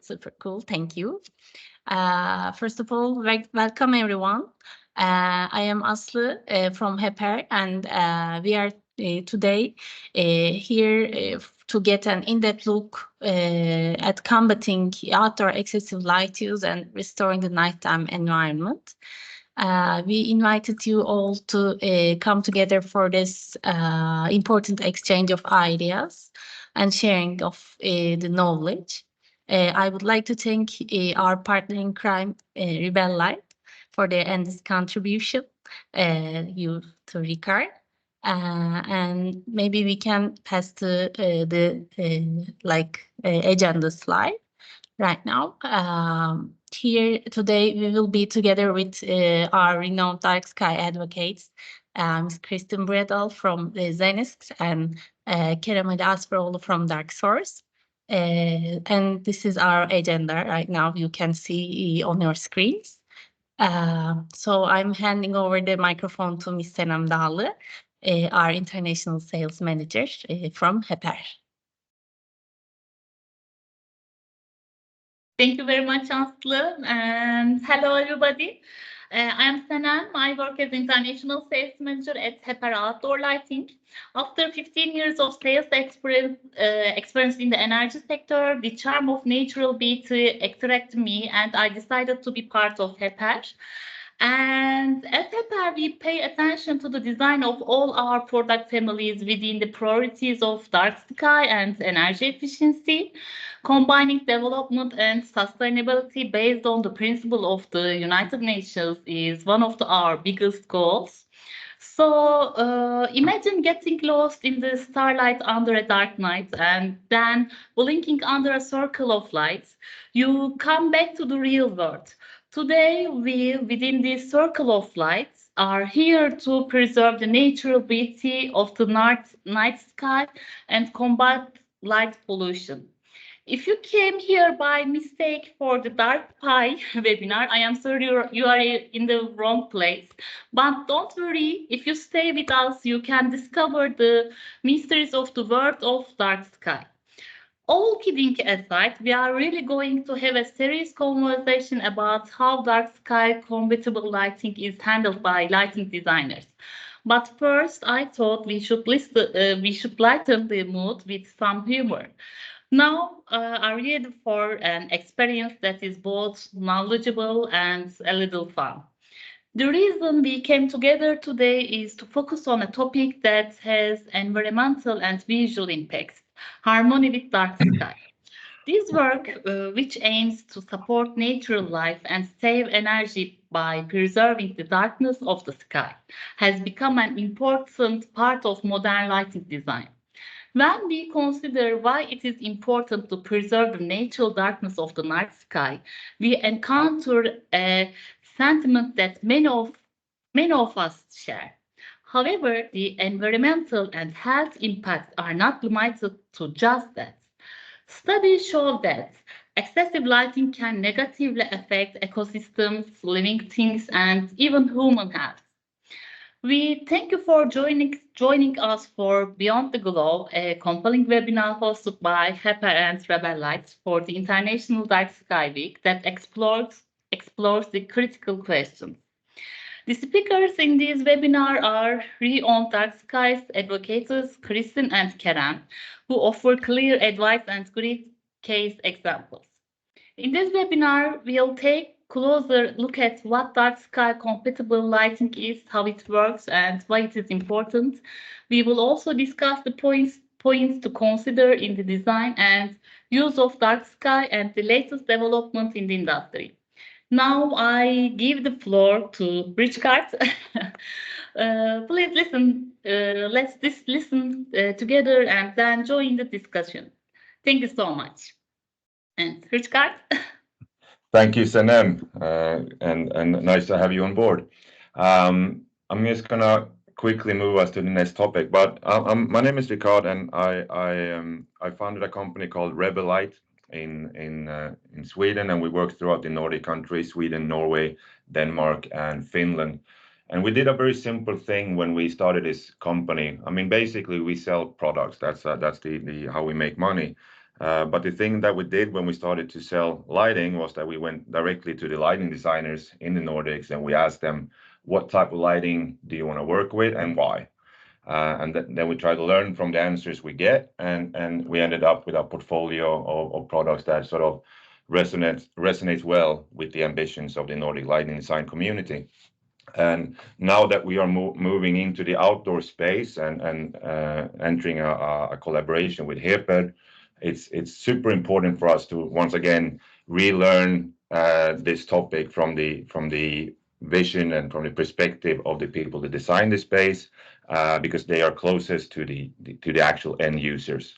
super cool. Thank you. First of all, welcome everyone. I am Aslı from HEPER, and we are today here to get an in-depth look at combating outdoor excessive light use and restoring the nighttime environment. We invited you all to come together for this important exchange of ideas and sharing of the knowledge. I would like to thank our partner in crime, Rebel Light, for their endless contribution, you to Ricard. And maybe we can pass to the agenda slide right now. Here today we will be together with our renowned dark sky advocates, Ms. Kristin Bredal from Zenisk and Kerem Asfuroglu from Dark Source. And this is our agenda right now. You can see on your screens. So I'm handing over the microphone to Ms. Senem Dağlı, our international sales manager from HEPER. Thank you very much, Aslı, and hello everybody. I am Senem. I work as international sales manager at HEPER Outdoor Lighting. After 15 years of sales experience in the energy sector, the charm of natural beauty attracted me, and I decided to be part of HEPER. And at HEPER, we pay attention to the design of all our product families within the priorities of dark sky and energy efficiency, combining development and sustainability based on the principle of the United Nations is one of our biggest goals. So imagine getting lost in the starlight under a dark night and then blinking under a circle of lights. You come back to the real world. Today, we, within this circle of lights, are here to preserve the natural beauty of the night sky and combat light pollution. If you came here by mistake for the Dark Pie webinar, I am sorry you are in the wrong place. But don't worry, if you stay with us, you can discover the mysteries of the world of dark sky. All kidding aside, we are really going to have a serious conversation about how dark sky compatible lighting is handled by lighting designers. But first, I thought we should lighten the mood with some humor. Now, are you ready for an experience that is both knowledgeable and a little fun? The reason we came together today is to focus on a topic that has environmental and visual impacts, harmony with dark sky. This work, which aims to support natural life and save energy by preserving the darkness of the sky, has become an important part of modern lighting design. When we consider why it is important to preserve the natural darkness of the night sky, we encounter a sentiment that many of us share. However, the environmental and health impacts are not limited to just that. Studies show that excessive lighting can negatively affect ecosystems, living things, and even human health. We thank you for joining us for Beyond the Glow, a compelling webinar hosted by HEPER and Rebel Light for the International Dark Sky Week that explores the critical questions. The speakers in this webinar are renowned dark skies advocates Kristin and Kerem, who offer clear advice and great case examples. In this webinar, we'll take closer look at what dark sky compatible lighting is, how it works, and why it is important. We will also discuss the points to consider in the design and use of dark sky and the latest development in the industry. Now I give the floor to Richard. Please listen. Let's listen together and then join the discussion. Thank you so much. And Richard. Thank you, Senem, and nice to have you on board. I'm just gonna quickly move us to the next topic. But my name is Ricard, and I founded a company called Rebel Light in Sweden, and we work throughout the Nordic countries: Sweden, Norway, Denmark, and Finland. And we did a very simple thing when we started this company. I mean, basically, we sell products. That's the how we make money. But the thing that we did when we started to sell lighting was that we went directly to the lighting designers in the Nordics, and we asked them, what type of lighting do you want to work with and why? And then we try to learn from the answers we get, and we ended up with a portfolio of products that sort of resonates well with the ambitions of the Nordic lighting design community. And now that we are moving into the outdoor space and entering a collaboration with Heper, it's super important for us to once again relearn this topic from the vision and from the perspective of the people that design the space, because they are closest to the actual end users.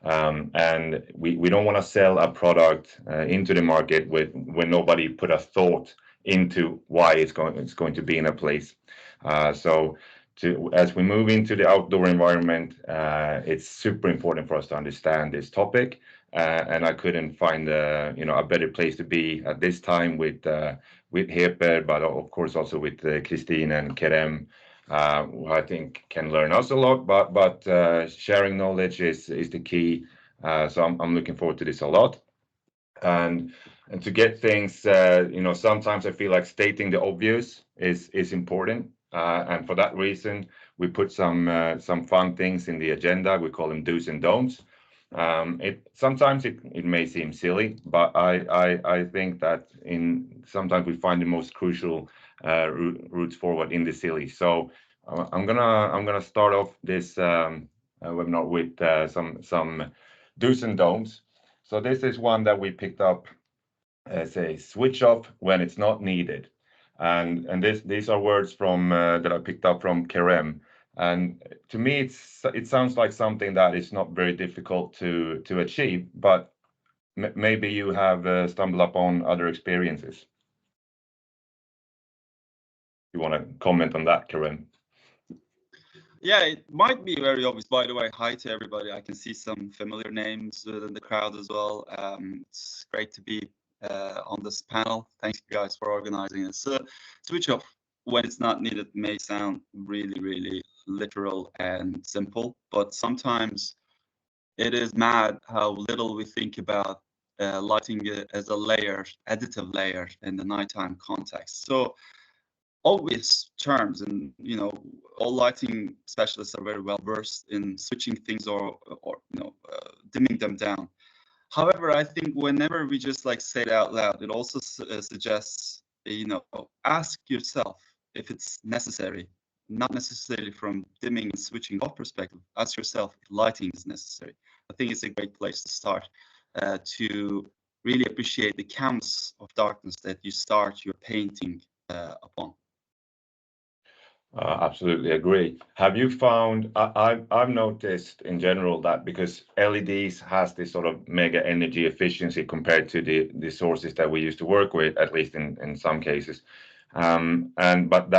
And we don't want to sell a product into the market when nobody put a thought into why it's going to be in a place. So as we move into the outdoor environment, it's super important for us to understand this topic. And I couldn't find a better place to be at this time with Heper, but of course also with Kristin and Kerem, who I think can learn us a lot. But sharing knowledge is the key. So I'm looking forward to this a lot. And to get things, sometimes I feel like stating the obvious is important. And for that reason, we put some fun things in the agenda. We call them do's and don'ts. Sometimes it may seem silly, but I think that sometimes we find the most crucial routes forward in the silly. So I'm gonna start off this webinar with some do's and don'ts. So this is one that we picked up as a switch off when it's not needed. And these are words from that I picked up from Kerem. And to me, it sounds like something that is not very difficult to achieve, but maybe you have stumbled upon other experiences. You want to comment on that, Kerem? Yeah, it might be very obvious. By the way, hi to everybody. I can see some familiar names in the crowd as well. It's great to be on this panel. Thanks, guys, for organizing this. Switch off when it's not needed may sound really, really literal and simple, but sometimes it is mad how little we think about lighting as a layer, additive layer in the nighttime context. So obvious terms, and all lighting specialists are very well versed in switching things or dimming them down. However, I think whenever we just say it out loud, it also suggests ask yourself if it's necessary, not necessarily from dimming and switching off perspective. Ask yourself if lighting is necessary. I think it's a great place to start to really appreciate the canvas of darkness that you start your painting upon. Absolutely agree. Have you found, I've noticed in general that because LEDs has this sort of mega energy efficiency compared to the sources that we used to work with, at least in some cases. But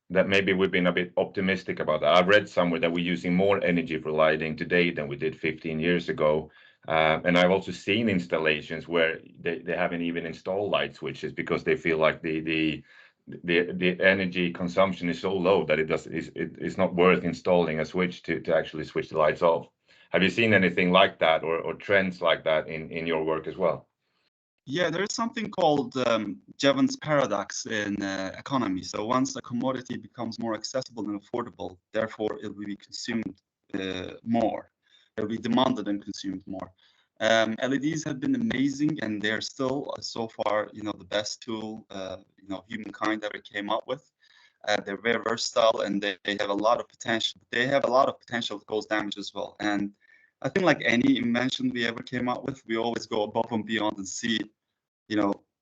that maybe we've been a bit optimistic about that. I've read somewhere that we're using more energy for lighting today than we did 15 years ago. And I've also seen installations where they haven't even installed light switches because they feel like the energy consumption is so low that it's not worth installing a switch to actually switch the lights off. Have you seen anything like that or trends like that in your work as well? Yeah, there is something called Jevons paradox in economy. So once a commodity becomes more accessible and affordable, therefore it will be consumed more. It will be demanded and consumed more. LEDs have been amazing, and they're still so far, the best tool humankind ever came up with. They're very versatile, and they have a lot of potential. They have a lot of potential to cause damage as well. And I think like any invention we ever came up with, we always go above and beyond and see,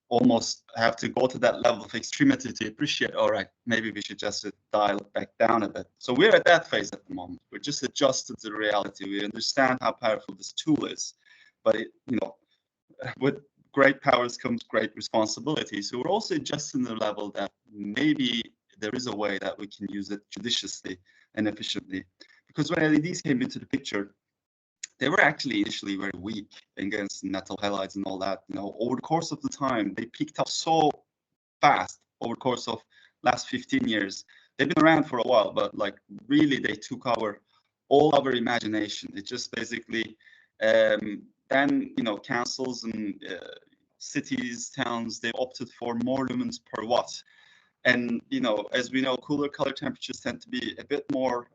almost have to go to that level of extremity to appreciate, all right, maybe we should just dial it back down a bit. So we're at that phase at the moment. We're just adjusted to reality. We understand how powerful this tool is, but with great powers comes great responsibility. So we're also adjusting the level that maybe there is a way that we can use it judiciously and efficiently. Because when LEDs came into the picture, they were actually initially very weak against metal halides and all that. Over the course of the time, they picked up so fast over the course of last 15 years. They've been around for a while, but really they took all our imagination. It just basically then, you know, councils and cities, towns, they opted for more lumens per watt. And, you know, as we know, cooler color temperatures tend to be a bit more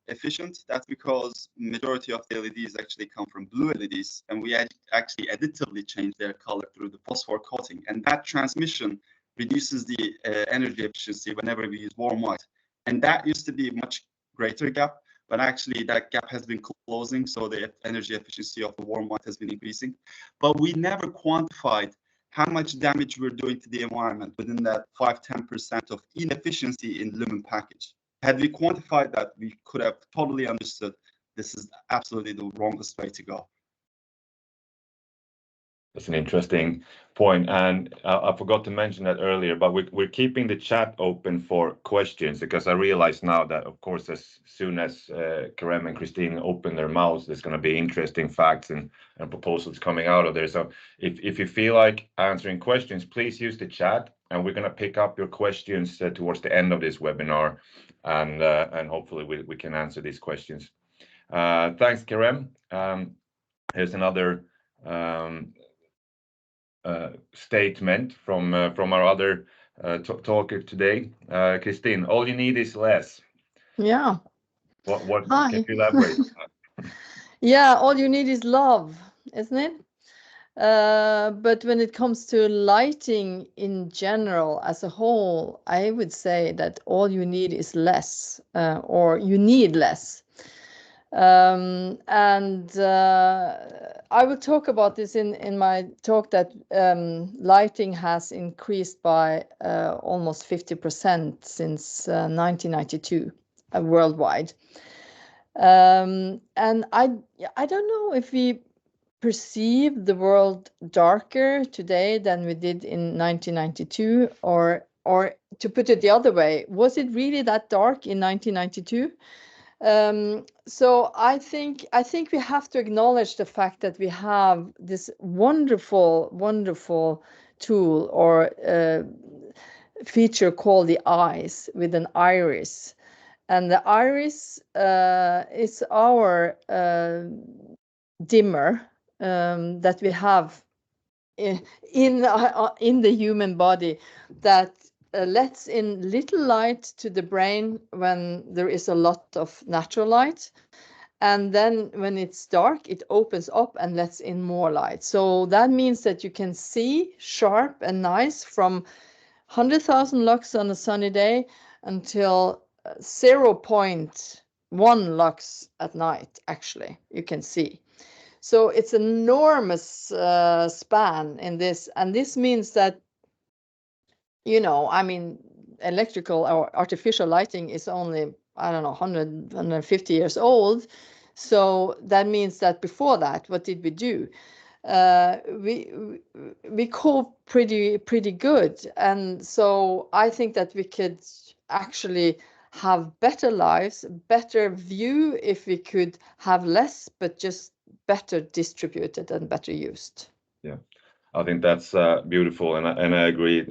efficient. That's because majority of the LEDs actually come from blue LEDs, and we actually additively change their color through the phosphor coating. And that transmission reduces the energy efficiency whenever we use warm white. And that used to be a much greater gap, but actually that gap has been closing, so the energy efficiency of the warm white has been increasing. But we never quantified how much damage we're doing to the environment within that 5-10% of inefficiency in lumen package. Had we quantified that, we could have totally understood this is absolutely the wrongest way to go. That's an interesting point, and I forgot to mention that earlier, but we're keeping the chat open for questions, because I realize now that, of course, as soon as Kerem and Kristin open their mouths, there's going to be interesting facts and proposals coming out of there. So if you feel like answering questions, please use the chat, and we're going to pick up your questions towards the end of this webinar, and hopefully we can answer these questions. Thanks, Kerem. Here's another statement from our other talker today, Kristin. All you need is less. Yeah. What Hi. can you elaborate? Yeah, all you need is love, isn't it? But when it comes to lighting in general as a whole, I would say that all you need is less, or you need less. I will talk about this in my talk, that lighting has increased by almost 50% since 1992 worldwide. And I don't know if we perceive the world darker today than we did in 1992, or to put it the other way, was it really that dark in 1992? So I think we have to acknowledge the fact that we have this wonderful tool or feature called the eyes, with an iris, and the iris is our dimmer that we have in the human body, that lets in little light to the brain when there is a lot of natural light, and then when it's dark, it opens up and lets in more light. So that means that you can see sharp and nice from 100,000 lux on a sunny day until 0.1 lux at night. Actually, you can see. So it's an enormous span in this, and this means that, you know, I mean, electrical or artificial lighting is only, I don't know, 150 years old. So that means that before that, what did we do? We cope pretty good, and so I think that we could actually have better lives, better view if we could have less, but just better distributed and better used. Yeah, I think that's beautiful, and I agree.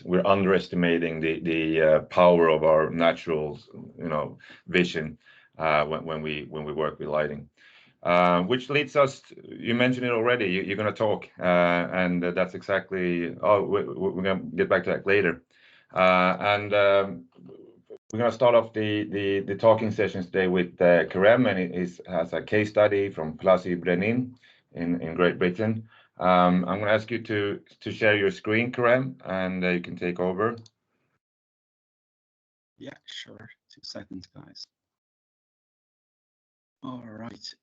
We're underestimating the power of our natural, you know, vision when we work with lighting. Which leads us, you mentioned it already, you're going to talk, and that's exactly, we're going to get back to that later. We're going to start off the talking sessions today with Kerem, and it has a case study from Place Brenin in Great Britain. I'm going to ask you to share your screen, Kerem, and you can take over. Yeah, sure. 2 seconds, guys. All right.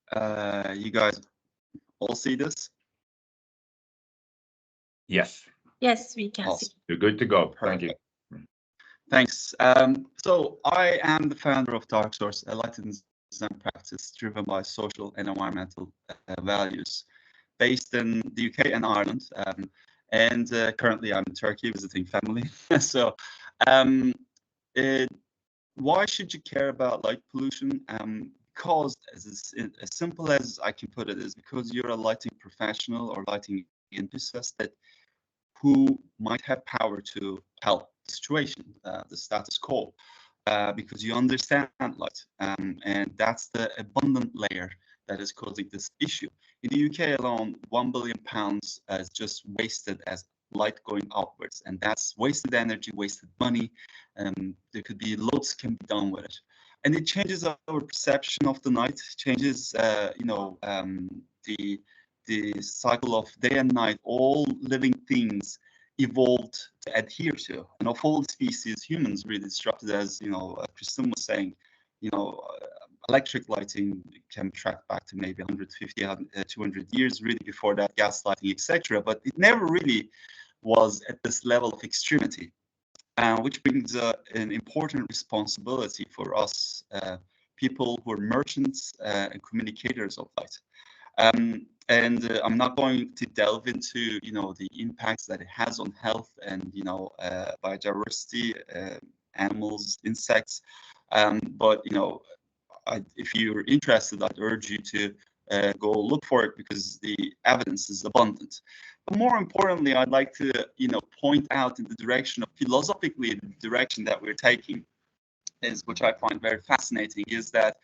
You guys all see this? Yes. Yes, we can see. Awesome. You're good to go. Perfect. Thank you. Thanks. So I am the founder of Dark Source, a lighting design practice driven by social and environmental values, based in the UK and Ireland. And currently I'm in Turkey visiting family. So why should you care about light pollution? Because as simple as I can put it is because you're a lighting professional or lighting enthusiast who might have power to help the situation, the status quo, because you understand light, and that's the abundant layer that is causing this issue. In the UK alone, £1 billion is just wasted as light going upwards, and that's wasted energy, wasted money. There could be loads can be done with it, and it changes our perception of the night. Changes, the cycle of day and night. All living things evolved to adhere to, and of all species, humans really disrupted, as Kristin was saying. Electric lighting can track back to maybe 150, 200 years, really before that, gas lighting, etc. But it never really was at this level of extremity, which brings an important responsibility for us, people who are merchants and communicators of light. I'm not going to delve into the impacts that it has on health and biodiversity, animals, insects. But if you're interested, I'd urge you to go look for it, because the evidence is abundant. But more importantly, I'd like to point out in the direction of philosophically, the direction that we're taking is, which I find very fascinating, is that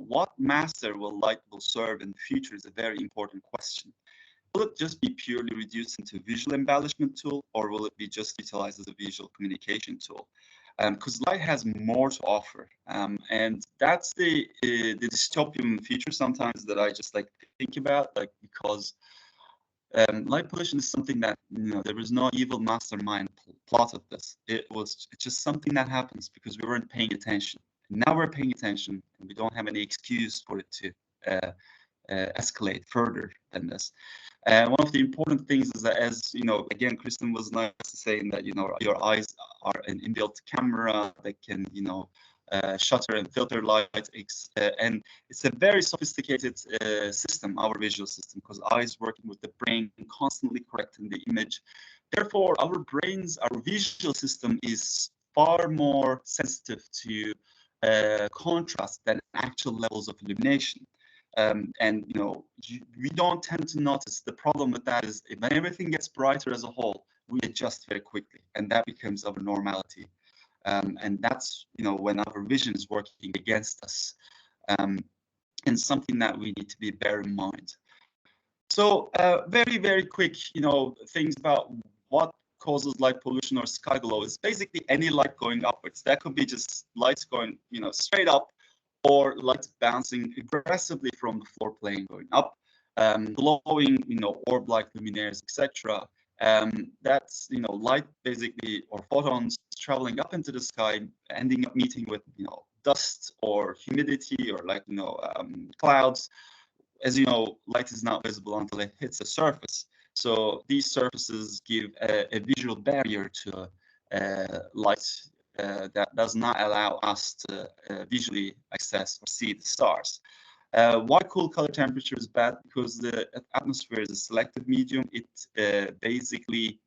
what master light will serve in the future is a very important question. Will it just be purely reduced into a visual embellishment tool, or will it be just utilized as a visual communication tool? Because light has more to offer, and that's the dystopian future sometimes that I just like to think about, because light pollution is something that there was no evil mastermind plotted this. It's just something that happens because we weren't paying attention. Now we're paying attention, and we don't have any excuse for it to escalate further than this. One of the important things is that, as again, Kristin was nice to saying that your eyes are an inbuilt camera that can shutter and filter light, and it's a very sophisticated system, our visual system, because eyes working with the brain and constantly correcting the image. Therefore, our visual system is far more sensitive to contrast than actual levels of illumination. And we don't tend to notice. The problem with that is, when everything gets brighter as a whole, we adjust very quickly, and that becomes our normality. And that's when our vision is working against us, and something that we need to bear in mind. So very, very quick things about what causes light pollution or sky glow is basically any light going upwards. That could be just lights going straight up, or lights bouncing aggressively from the floor plane going up, glowing orb-like luminaires, etc. That's light basically, or photons traveling up into the sky, ending up meeting with dust or humidity, or clouds. As light is not visible until it hits the surface. So these surfaces give a visual barrier to light that does not allow us to visually access or see the stars. Why cool color temperature is bad? Because the atmosphere is a selective medium. It basically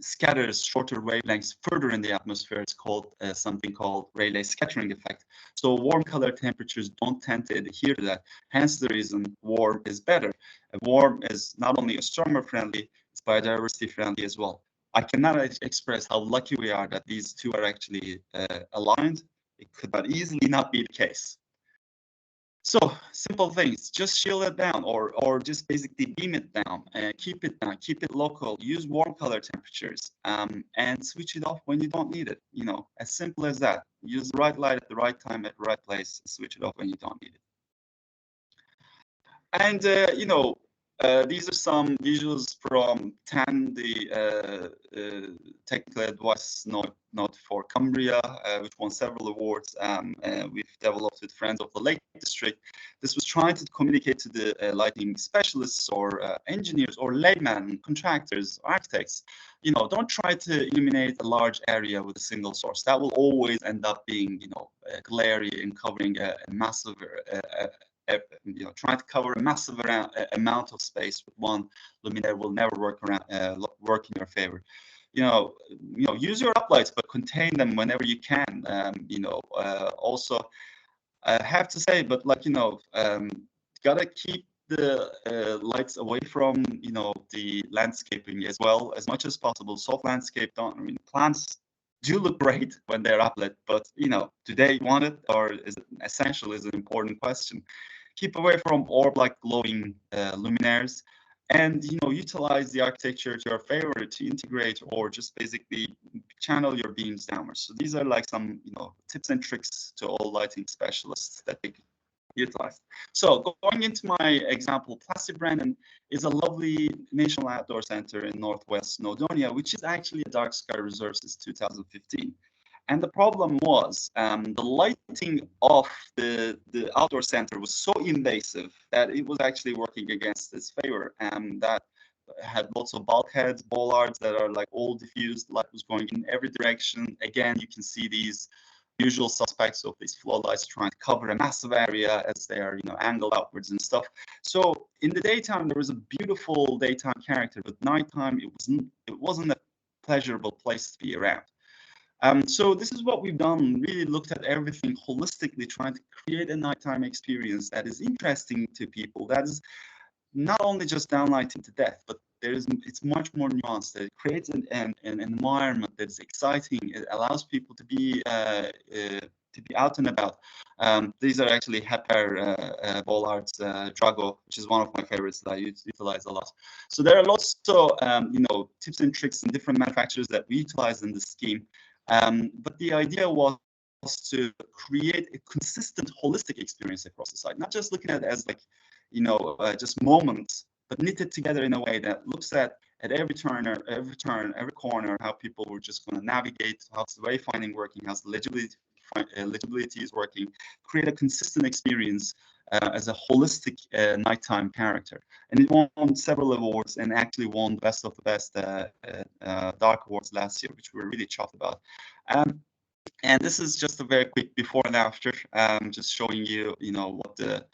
scatters shorter wavelengths further in the atmosphere. It's called something called Rayleigh scattering effect. So warm color temperatures don't tend to adhere to that. Hence the reason warm is better. Warm is not only astronomer friendly, it's biodiversity friendly as well. I cannot express how lucky we are that these two are actually aligned. It could not easily not be the case. So simple things, just shield it down, or just basically beam it down, keep it down, keep it local, use warm color temperatures, and switch it off when you don't need it. As simple as that. Use the right light at the right time at the right place, switch it off when you don't need it. And these are some visuals from TAN, the technical advice note for Cumbria, which won several awards. We've developed with friends of the Lake District. This was trying to communicate to the lighting specialists, or engineers, or laymen, contractors, architects. Don't try to illuminate a large area with a single source. That will always end up being, glary and covering a massive trying to cover a massive amount of space with one luminaire will never work in your favor. Use your uplights, but contain them whenever you can. Also, I have to say, but gotta keep the lights away from the landscaping as well as much as possible. Soft landscape, plants do look great when they're uplit, but you know, do they want it, or is it essential? Is an important question. Keep away from orb-like glowing luminaires, and you know, utilize the architecture to your favor to integrate or just basically channel your beams downwards. So these are like some, you know, tips and tricks to all lighting specialists that they utilize. So going into my example, Plastic Brennan is a lovely national outdoor center in Northwest Snowdonia, which is actually a dark sky reserve since 2015. And the problem was the lighting of the outdoor center was so invasive that it was actually working against its favor. And that had lots of bulkheads, bollards that are like all diffused. Light was going in every direction. Again, you can see these usual suspects of these floodlights trying to cover a massive area as they are, you know, angled upwards and stuff. So in the daytime, there was a beautiful daytime character, but nighttime it wasn't a pleasurable place to be around. So this is what we've done, really looked at everything holistically, trying to create a nighttime experience that is interesting to people, that is not only just downlighting to death, but it's much more nuanced. It creates an environment that's exciting. It allows people to be out and about. These are actually Heper bollards, Drago, which is one of my favorites that I utilize a lot. So there are lots of you know, tips and tricks and different manufacturers that we utilize in this scheme. But the idea was to create a consistent, holistic experience across the site, not just looking at it as like, you know, just moments, but knitted together in a way that looks at every turn, every corner, how people were just going to navigate, how's the wayfinding working, how's the legibility is working, create a consistent experience as a holistic nighttime character. And it won several awards and actually won Best of the Best Dark Awards last year, which we were really chuffed about. And this is just a very quick before and after, just showing you, you know, what the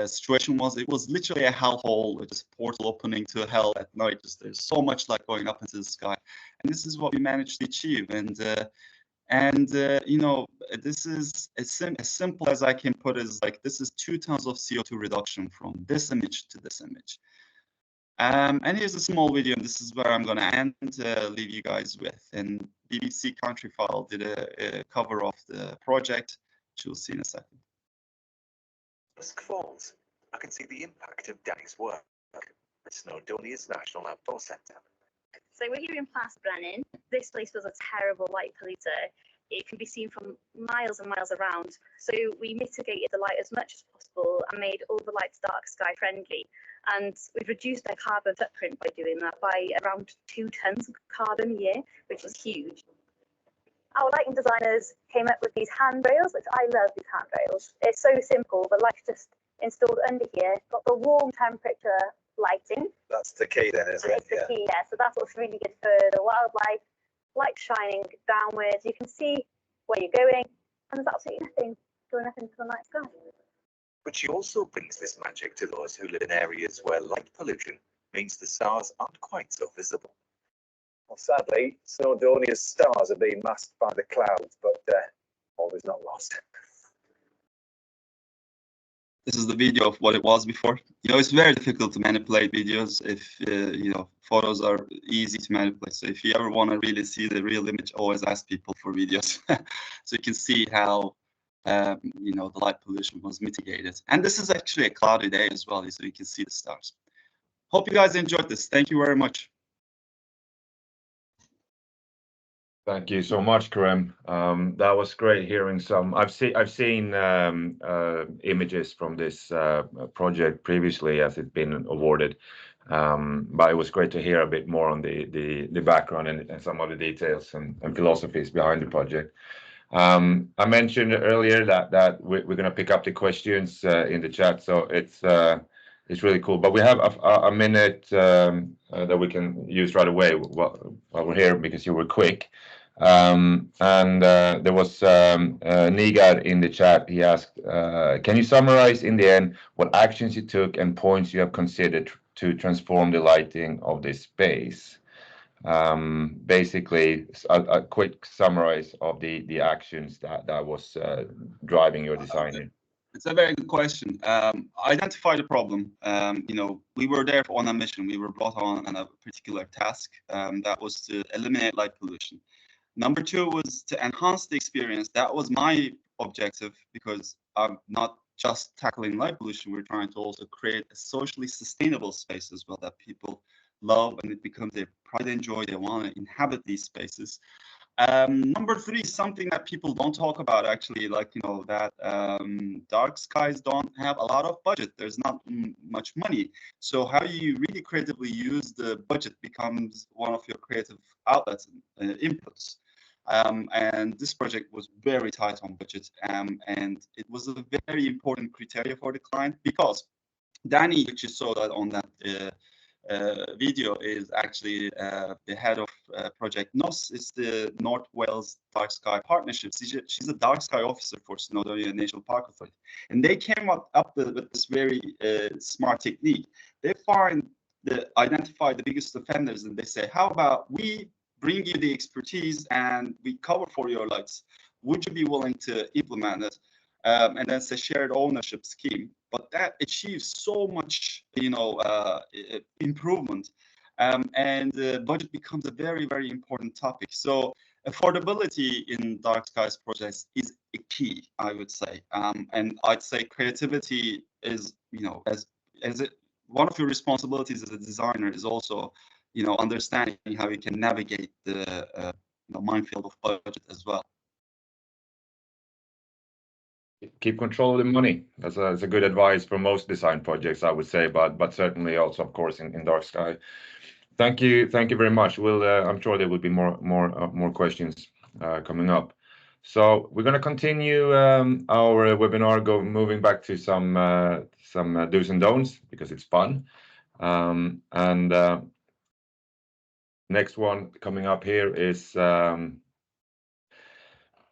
situation was. It was literally a hellhole, just a portal opening to hell at night. Just there's so much light going up into the sky, and this is what we managed to achieve. And you know, this is as simple as I can put it, is like this is 2 tons of CO2 reduction from this image to this image. And here's a small video, and this is where I'm going to end, leave you guys with. And BBC Countryfile did a cover of the project, which you'll see in a second. Falls, I can see the impact of Danny's work at Snowdonia's National Outdoor Centre. So we're here in Plas Brennan. This place was a terrible light polluter. It can be seen from miles and miles around. So we mitigated the light as much as possible and made all the lights dark sky friendly. And we've reduced their carbon footprint by doing that by around 2 tons of carbon a year, which is huge. Our lighting designers came up with these handrails, which I love these handrails. It's so simple, the light's just installed under here, got the warm temperature lighting. That's the key then, isn't it? It's the key, yeah. So that's what's really good for the wildlife. Light shining downwards, you can see where you're going, and there's absolutely nothing going up into the night sky. But she also brings this magic to those who live in areas where light pollution means the stars aren't quite so visible. Well, sadly, Snowdonia's stars are being masked by the clouds, but all is not lost. This is the video of what it was before. You know, it's very difficult to manipulate videos if, you know, photos are easy to manipulate. So if you ever want to really see the real image, always ask people for videos. So you can see how, you know, the light pollution was mitigated. And this is actually a cloudy day as well, so you can see the stars. Hope you guys enjoyed this. Thank you very much. Thank you so much, Kerem. That was great hearing some. I've seen images from this project previously as it's been awarded, but it was great to hear a bit more on the background and some of the details and philosophies behind the project. I mentioned earlier that we're going to pick up the questions in the chat, so it's really cool. But we have a minute that we can use right away while we're here because you were quick. And there was Nigad in the chat. He asked, can you summarize in the end what actions you took and points you have considered to transform the lighting of this space? Basically, a quick summarize of the actions that was driving your design here. It's a very good question. Identify the problem. You know, we were there on a mission. We were brought on a particular task that was to eliminate light pollution. Number two was to enhance the experience. That was my objective, because I'm not just tackling light pollution. We're trying to also create a socially sustainable space as well that people love, and it becomes their pride and joy. They want to inhabit these spaces. Number three, something that people don't talk about, actually, like, you know, that dark skies don't have a lot of budget. There's not much money. So how you really creatively use the budget becomes one of your creative outlets and inputs. And this project was very tight on budget, and it was a very important criteria for the client, because Danny, which you saw that on that video, is actually the head of Project NOS. It's the North Wales Dark Sky Partnership. She's a dark sky officer for Snowdonia National Park Authority, and they came up with this very smart technique. They identify the biggest offenders, and they say, how about we bring you the expertise and we cover for your lights? Would you be willing to implement it? And that's a shared ownership scheme, but that achieves so much, you know, improvement, and the budget becomes a very, very important topic. So affordability in dark skies projects is a key, I would say, and I'd say creativity is, you know, one of your responsibilities as a designer is also, you know, understanding how you can navigate the minefield of budget as well. Keep control of the money. That's a good advice for most design projects, I would say, but certainly also, of course, in dark sky. Thank you very much. I'm sure there will be more questions coming up. So we're going to continue our webinar, moving back to some do's and don'ts, because it's fun. And next one coming up here is,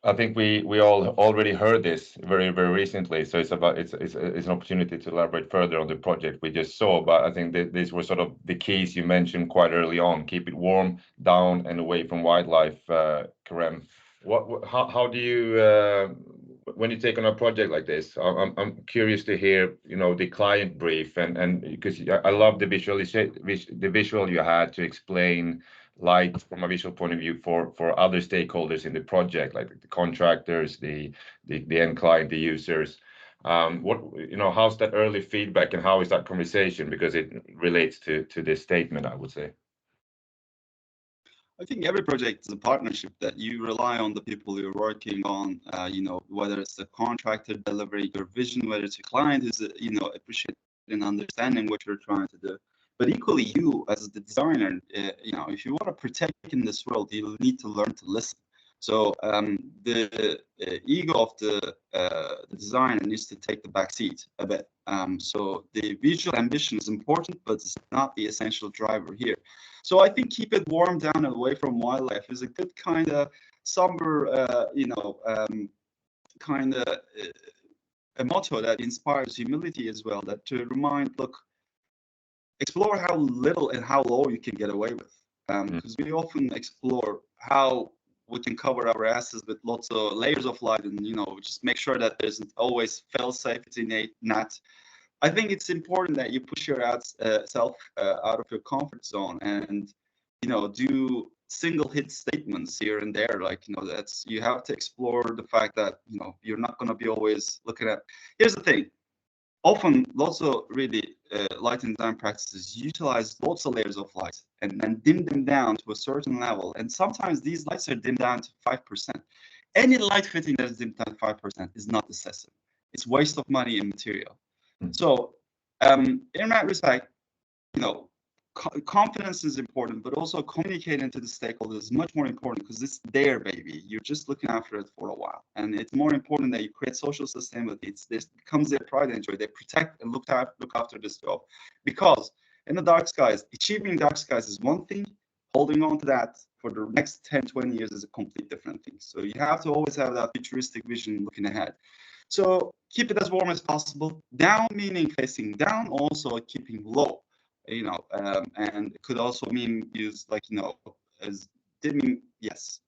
I think we all already heard this very recently, so it's an opportunity to elaborate further on the project we just saw. But I think that these were sort of the keys you mentioned quite early on: keep it warm, down, and away from wildlife. Kerem, how do you when you take on a project like this? I'm curious to hear, you know, the client brief, and because I love the visual you had to explain light from a visual point of view for other stakeholders in the project, like the contractors, the end client, the users. How's that early feedback, and how is that conversation, because it relates to this statement, I would say. I think every project is a partnership that you rely on the people you're working on, whether it's the contractor delivering your vision, whether it's a client who's, appreciating and understanding what you're trying to do. But equally, you as the designer, if you want to protect in this world, you need to learn to listen. So the ego of the designer needs to take the back seat a bit. So the visual ambition is important, but it's not the essential driver here. So I think keep it warm, down, and away from wildlife is a good kind of somber, a motto that inspires humility as well. That to remind, look, explore how little and how low you can get away with, because we often explore how we can cover our asses with lots of layers of light, and just make sure that there's always fail-safe, it's innate, not. I think it's important that you push yourself out of your comfort zone, and do single hit statements here and there, like you have to explore the fact that you're not going to be always looking at. Here's the thing. Often, lots of really light and design practices utilize lots of layers of light and dim them down to a certain level. And sometimes these lights are dimmed down to 5%. Any light fitting that is dimmed down to 5% is not excessive. It's waste of money and material. So in that respect, confidence is important, but also communicating to the stakeholders is much more important, because it's their baby. You're just looking after it for a while, and it's more important that you create social sustainability. This becomes their pride and joy. They protect and look after this job, because in the dark skies, achieving dark skies is one thing. Holding on to that for the next 10, 20 years is a complete different thing. So you have to always have that futuristic vision looking ahead. So keep it as warm as possible. Down meaning facing down, also keeping low. And it could also mean use as dimming. Yes,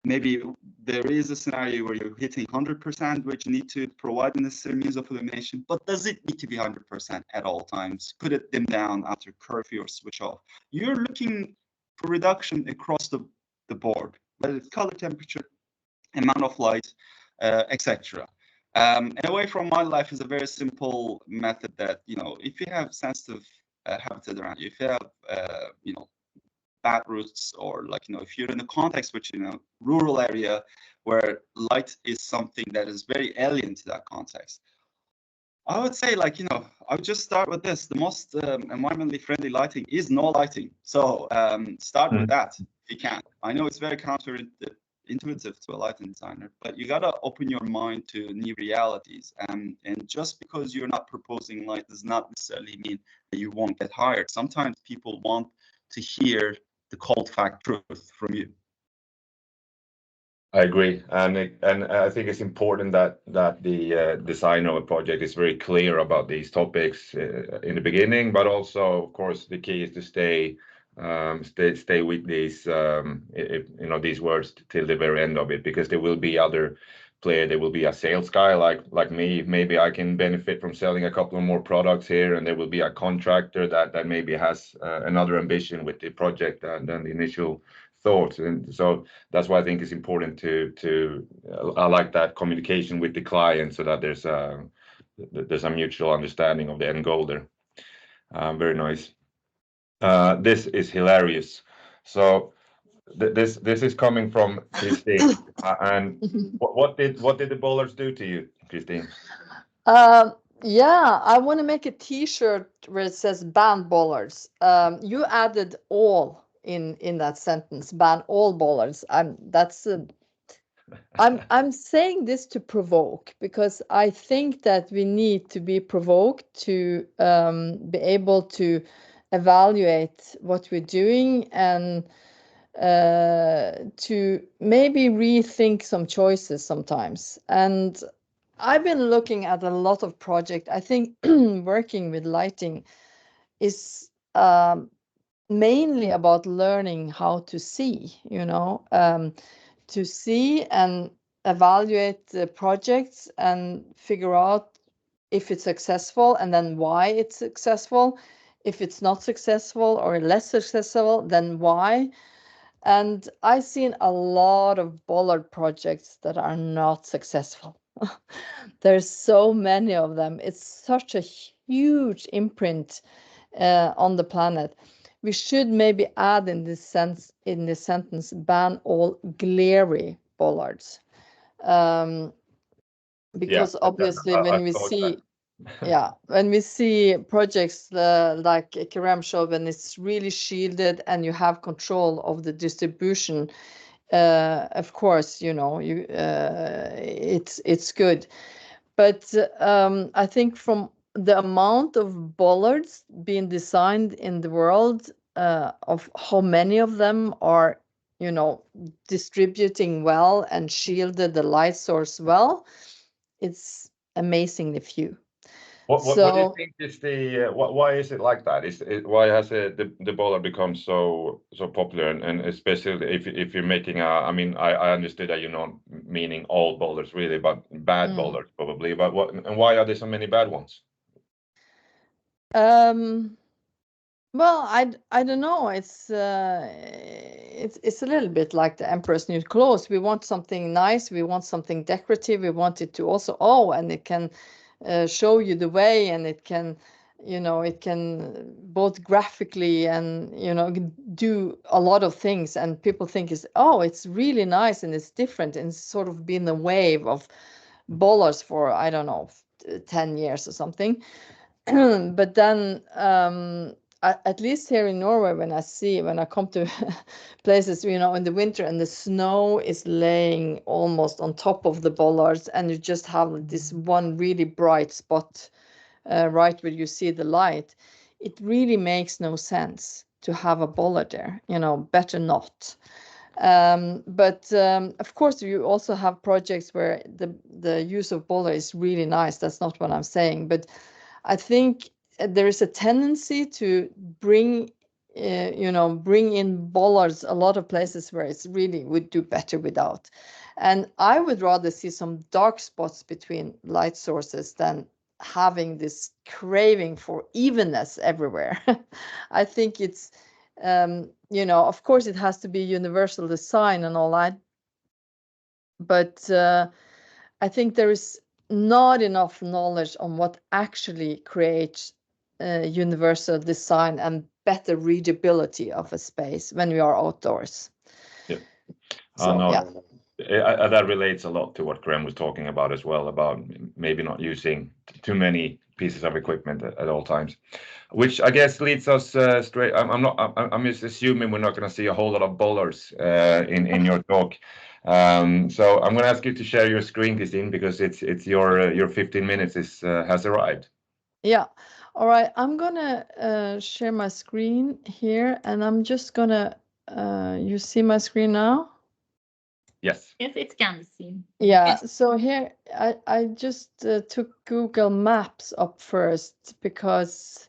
maybe there is a scenario where you're hitting 100%, which you need to provide the necessary means of illumination. But does it need to be 100% at all times? Could it dim down after curfew or switch off? You're looking for reduction across the the board, whether it's color temperature, amount of light, etc. And away from wildlife is a very simple method that, you know, if you have sensitive habitat around you, if you have, you know, bad roots, or like, you know, if you're in a context which, you know, rural area where light is something that is very alien to that context, I would say, like, you know, I would just start with this. The most environmentally friendly lighting is no lighting. So start with that if you can. I know it's very counterintuitive to a lighting designer, but you gotta open your mind to new realities. And just because you're not proposing light does not necessarily mean that you won't get hired. Sometimes people want to hear the cold fact truth from you. I agree, and I think it's important that the designer of a project is very clear about these topics in the beginning, but also, of course, the key is to stay with these you know, these words till the very end of it, because there will be other player. There will be a sales guy like me. Maybe I can benefit from selling a couple of more products here, and there will be a contractor that maybe has another ambition with the project than the initial thoughts. And so that's why I think it's important to I like that communication with the client, so that there's a mutual understanding of the end goal there. Very nice. This is hilarious. So this is coming from Kristin. And what did the bowlers do to you, Kristin? Yeah, I want to make a T-shirt where it says "ban bowlers." You added "all" in that sentence. Ban all bowlers. I'm saying this to provoke, because I think that we need to be provoked to be able to evaluate what we're doing, and to maybe rethink some choices sometimes. And I've been looking at a lot of projects. I think working with lighting is mainly about learning how to see, you know, to see and evaluate the projects and figure out if it's successful, and then why it's successful. If it's not successful or less successful, then why. And I've seen a lot of bollard projects that are not successful. There's so many of them. It's such a huge imprint on the planet. We should maybe add in this sentence, ban all glary bollards. Because obviously when we see when we see projects like Kerem showed, when it's really shielded and you have control of the distribution, of course, you know, it's good. But I think from the amount of bollards being designed in the world, of how many of them are, you know, distributing well and shielded the light source well, it's amazingly few. What do you think is the why is it like that? Why has the bowler become so popular, and especially if you're making I mean, I understood that you're not meaning all bowlers really, but bad bowlers probably. But why are there so many bad ones? Well, I don't know. It's a little bit like the emperor's new clothes. We want something nice. We want something decorative. We want it to also and it can show you the way, and it can, you know, it can both graphically and, you know, do a lot of things. And people think it's really nice and it's different, and it's sort of been a wave of bowlers for, I don't know, 10 years or something. But then at least here in Norway, when I come to places, you know, in the winter and the snow is laying almost on top of the bollards, and you just have this one really bright spot right where you see the light, it really makes no sense to have a bollard there, you know, better not. But of course, you also have projects where the use of bollard is really nice. That's not what I'm saying, but I think there is a tendency to bring in bollards a lot of places where it's really would do better without. And I would rather see some dark spots between light sources than having this craving for evenness everywhere. I think it's You know, of course, it has to be universal design and all that, but I think there is not enough knowledge on what actually creates universal design and better readability of a space when we are outdoors. Yeah. So, No, yeah. that relates a lot to what Kerem was talking about as well, about maybe not using too many pieces of equipment at all times, which I guess leads us straight. I'm just assuming we're not going to see a whole lot of bowlers in your talk. So I'm going to ask you to share your screen, Kristin, because it's your 15 minutes has arrived. Yeah. All right. I'm gonna share my screen here, and I'm just gonna. You see my screen now? Yes. Yes, it can be seen. Yeah. Yes. So here, I just took Google Maps up first because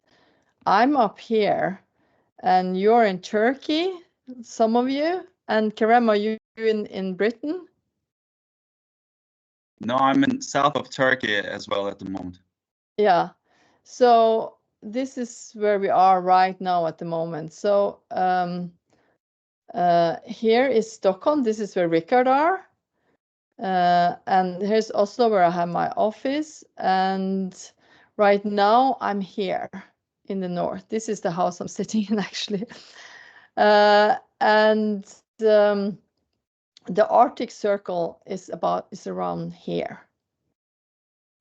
I'm up here, and you're in Turkey, some of you, and Kerem, are you in Britain? No, I'm in south of Turkey as well at the moment. Yeah. So this is where we are right now at the moment. So here is Stockholm. This is where Rickard are. And here's Oslo, where I have my office. And right now I'm here in the north. This is the house I'm sitting in, actually. And the Arctic Circle is around here.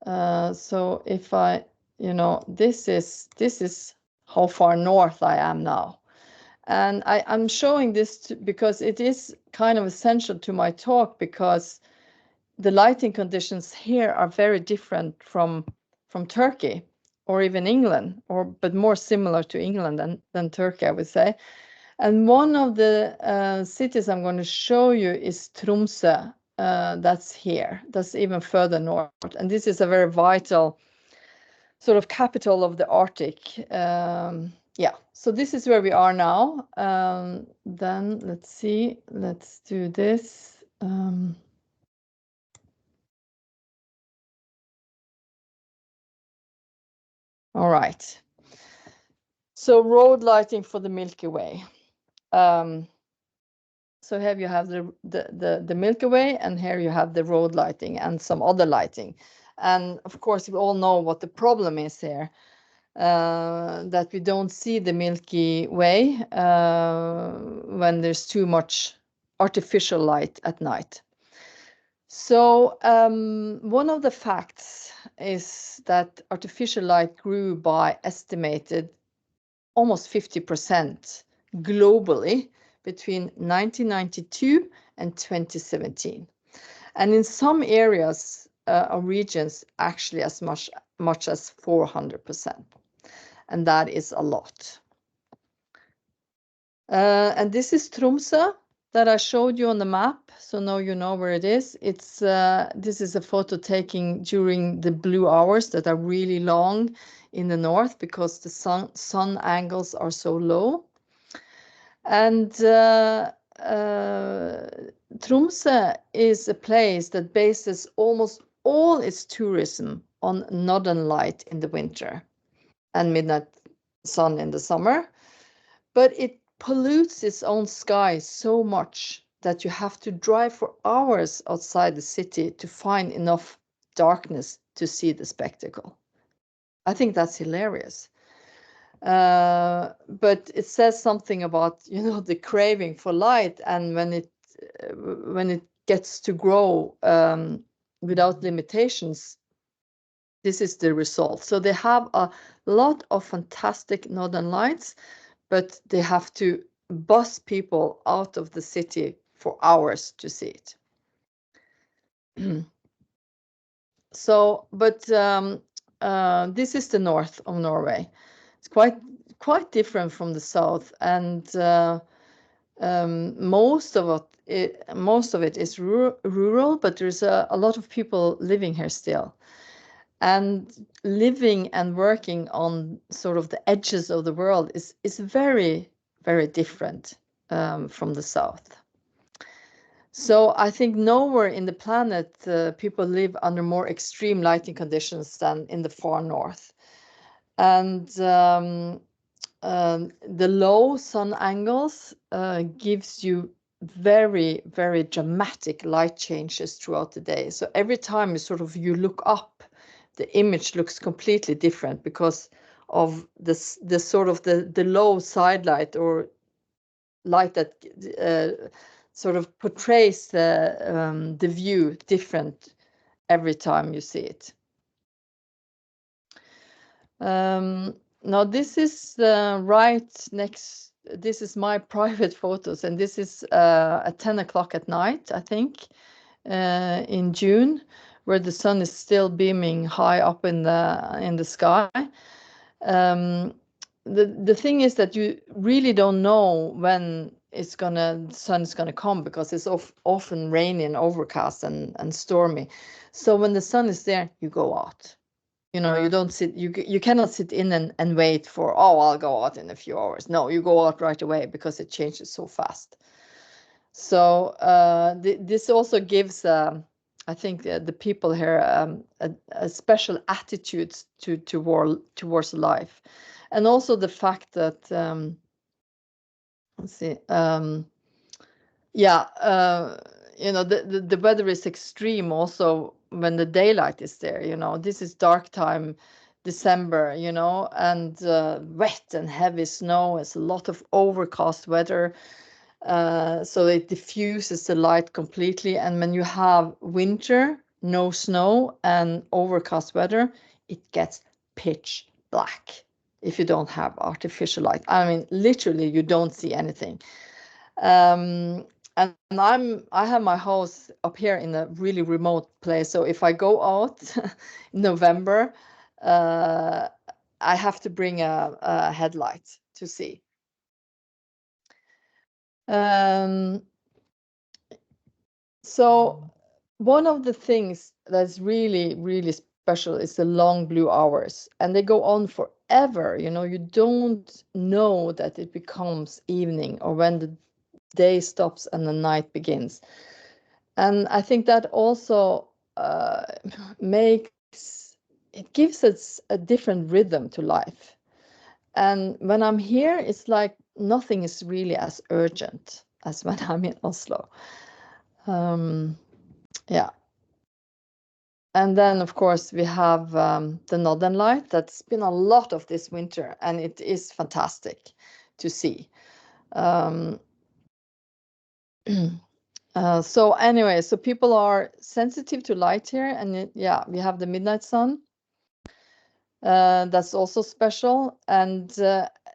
So if I, you know, this is how far north I am now. And I'm showing this because it is kind of essential to my talk, because the lighting conditions here are very different from Turkey or even England, but more similar to England than Turkey, I would say. And one of the cities I'm going to show you is Tromsø. That's here. That's even further north. And this is a very vital sort of capital of the Arctic. Yeah, so this is where we are now. Then let's see, let's do this. All right. So road lighting for the Milky Way. So here you have the Milky Way, and here you have the road lighting and some other lighting. And of course, we all know what the problem is here. That we don't see the Milky Way when there's too much artificial light at night. So one of the facts is that artificial light grew by estimated almost 50% globally between 1992 and 2017. And in some areas or regions, actually as much as 400%. And that is a lot. And this is Tromsø that I showed you on the map. So now you know where it is. It's this is a photo taken during the blue hours that are really long in the north, because the sun angles are so low. And Tromsø is a place that bases almost all its tourism on northern light in the winter and midnight sun in the summer. But it pollutes its own sky so much that you have to drive for hours outside the city to find enough darkness to see the spectacle. I think that's hilarious. But it says something about, you know, the craving for light, and when it gets to grow without limitations, this is the result. So they have a lot of fantastic northern lights, but they have to bus people out of the city for hours to see it. So, but this is the north of Norway. It's quite different from the south, and most of it is rural, but there's a lot of people living here still. And living and working on sort of the edges of the world is very, very different from the south. So I think nowhere in the planet people live under more extreme lighting conditions than in the far north. And the low sun angles gives you very, very dramatic light changes throughout the day. So every time you look up, the image looks completely different because of the low side light, or light that sort of portrays the view different every time you see it. Now this is right next. This is my private photos, and this is at 10 o'clock at night, I think, in June, where the sun is still beaming high up in the sky. The thing is that you really don't know when the sun is gonna come, because it's often rainy and overcast and stormy. So when the sun is there, you go out. You know, you don't sit. You cannot sit in and wait for, oh, I'll go out in a few hours. No, you go out right away because it changes so fast. So this also gives, I think, the people here a special attitude towards life, and also the fact that let's see, you know, the weather is extreme also when the daylight is there. You know, this is dark time, December, you know, and wet and heavy snow. It's a lot of overcast weather. So it diffuses the light completely. And when you have winter, no snow and overcast weather, it gets pitch black if you don't have artificial light. I mean, literally, you don't see anything. And I have my house up here in a really remote place. So if I go out in November, I have to bring a headlight to see. So one of the things that's really, really special is the long blue hours, and they go on forever. You know, you don't know that it becomes evening or when the day stops and the night begins. And I think that also gives us a different rhythm to life. And when I'm here, it's like nothing is really as urgent as when I'm in Oslo. Yeah. And then, of course, we have the Northern Light. That's been a lot of this winter, and it is fantastic to see. So anyway, so people are sensitive to light here, and we have the midnight sun. That's also special. And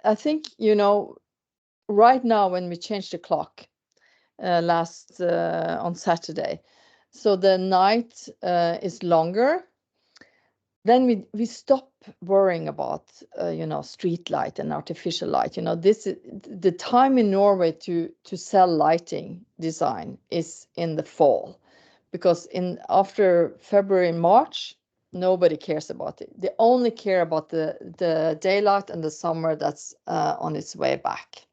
I think, you know, right now when we changed the clock on Saturday, so the night is longer. Then we stop worrying about you know, street light and artificial light. You know, this is the time in Norway to sell lighting design is in the fall, because after February and March, nobody cares about it. They only care about the daylight and the summer that's on its way back.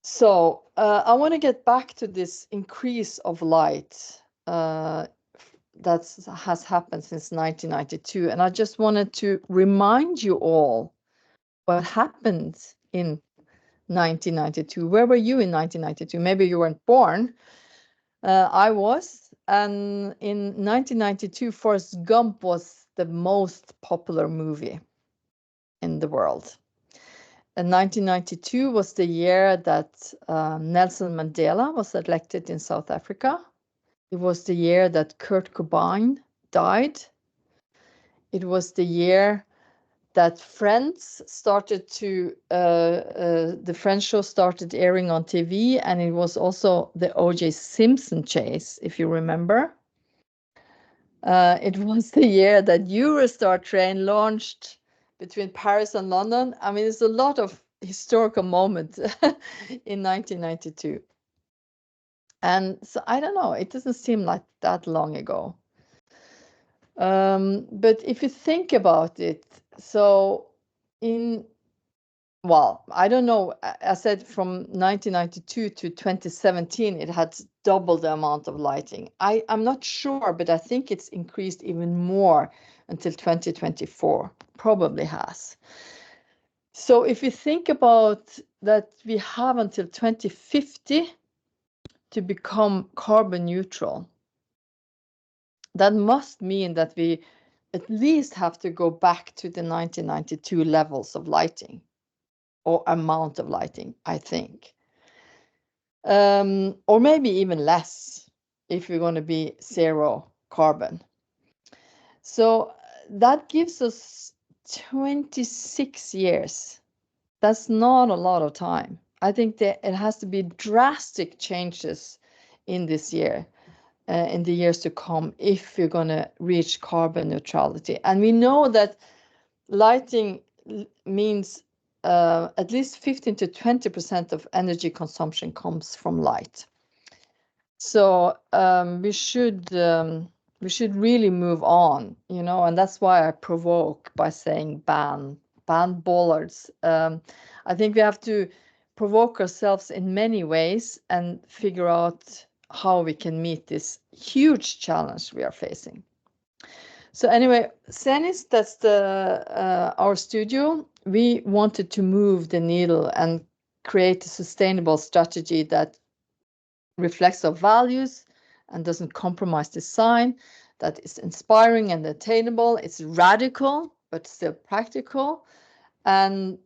So I want to get back to this increase of light that has happened since 1992. And I just wanted to remind you all what happened in 1992. Where were you in 1992? Maybe you weren't born. I was. And in 1992, Forrest Gump was the most popular movie in the world. And 1992 was the year that Nelson Mandela was elected in South Africa. It was the year that Kurt Cobain died. It was the year that Friends started the Friends show started airing on TV, and it was also the O.J. Simpson chase, if you remember. It was the year that Eurostar train launched between Paris and London. I mean, there's a lot of historical moments in 1992. And so I don't know, it doesn't seem like that long ago. But if you think about it, so I don't know, I said from 1992 to 2017, it had double the amount of lighting. I'm not sure, but I think it's increased even more until 2024. probably has. So if you think about that, we have until 2050 to become carbon neutral. That must mean that we at least have to go back to the 1992 levels of lighting, or amount of lighting, I think. Or maybe even less if we're going to be zero carbon. So that gives us 26 years. That's not a lot of time. I think that it has to be drastic changes in this year, in the years to come, if we're going to reach carbon neutrality. And we know that lighting means at least 15 to 20% of energy consumption comes from light. So we should really move on, you know, and that's why I provoke by saying ban bollards. I think we have to provoke ourselves in many ways and figure out how we can meet this huge challenge we are facing. So anyway, Zenisk, that's our studio. We wanted to move the needle and create a sustainable strategy that reflects our values and doesn't compromise design, that is inspiring and attainable. It's radical, but still practical. And